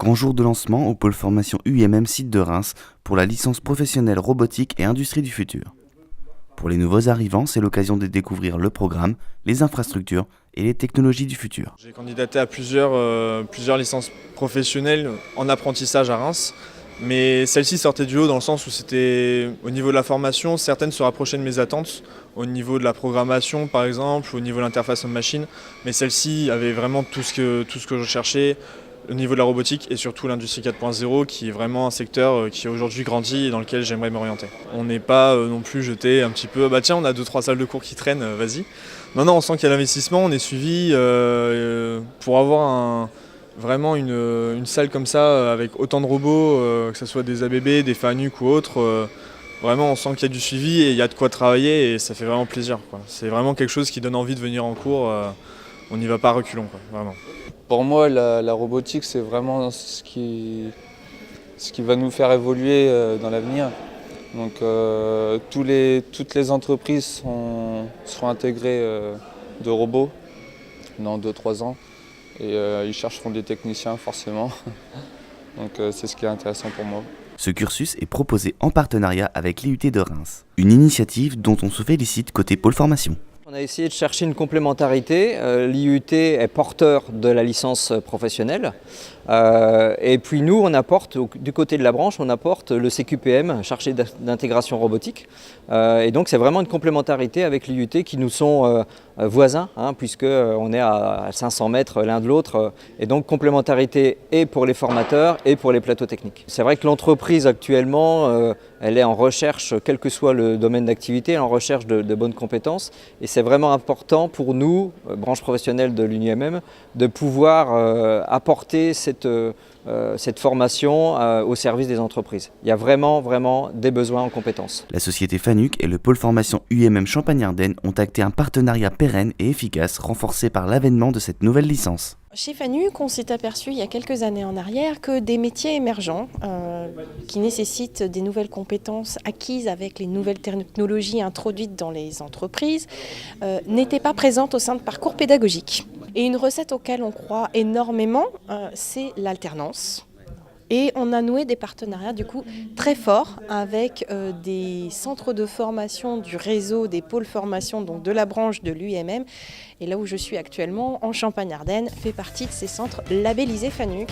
Grand jour de lancement au pôle formation UMM site de Reims pour la licence professionnelle robotique et industrie du futur. Pour les nouveaux arrivants, c'est l'occasion de découvrir le programme, les infrastructures et les technologies du futur. J'ai candidaté à plusieurs licences professionnelles en apprentissage à Reims, mais celle-ci sortait du lot dans le sens où c'était au niveau de la formation, certaines se rapprochaient de mes attentes, au niveau de la programmation par exemple, au niveau de l'interface homme-machine, mais celle-ci avait vraiment tout ce que je cherchais. Au niveau de la robotique et surtout l'industrie 4.0 qui est vraiment un secteur qui aujourd'hui grandit et dans lequel j'aimerais m'orienter. On n'est pas non plus jeté un petit peu, bah tiens on a 2-3 salles de cours qui traînent, vas-y. Non, on sent qu'il y a l'investissement, on est suivi pour avoir vraiment une salle comme ça avec autant de robots, que ce soit des ABB, des FANUC ou autres. Vraiment on sent qu'il y a du suivi et il y a de quoi travailler et ça fait vraiment plaisir, quoi. C'est vraiment quelque chose qui donne envie de venir en cours, on n'y va pas à reculons, quoi, vraiment. Pour moi, la robotique, c'est vraiment ce qui va nous faire évoluer dans l'avenir. Donc, toutes les entreprises seront intégrées de robots dans 2-3 ans. Et ils chercheront des techniciens, forcément. Donc, c'est ce qui est intéressant pour moi. Ce cursus est proposé en partenariat avec l'IUT de Reims, une initiative dont on se félicite côté pôle formation. On a essayé de chercher une complémentarité. L'IUT est porteur de la licence professionnelle. Et puis nous, on apporte, du côté de la branche, on apporte le CQPM, chargé d'intégration robotique. Et donc c'est vraiment une complémentarité avec l'IUT qui nous sont voisins, puisqu'on est à 500 mètres l'un de l'autre. Et donc complémentarité et pour les formateurs et pour les plateaux techniques. C'est vrai que l'entreprise actuellement, elle est en recherche, quel que soit le domaine d'activité, en recherche de bonnes compétences. Et c'est vraiment important pour nous, branche professionnelle de l'UNIMM, de pouvoir apporter cette formation au service des entreprises. Il y a vraiment des besoins en compétences. La société FANUC et le pôle formation UMM Champagne-Ardenne ont acté un partenariat pérenne et efficace renforcé par l'avènement de cette nouvelle licence. Chez FANUC, on s'est aperçu il y a quelques années en arrière que des métiers émergents qui nécessitent des nouvelles compétences acquises avec les nouvelles technologies introduites dans les entreprises n'étaient pas présentes au sein de parcours pédagogiques. Et une recette auquel on croit énormément, c'est l'alternance. Et on a noué des partenariats du coup très forts avec des centres de formation du réseau des pôles formation, donc de la branche de l'UMM. Et là où je suis actuellement, en Champagne-Ardenne, fait partie de ces centres labellisés FANUC.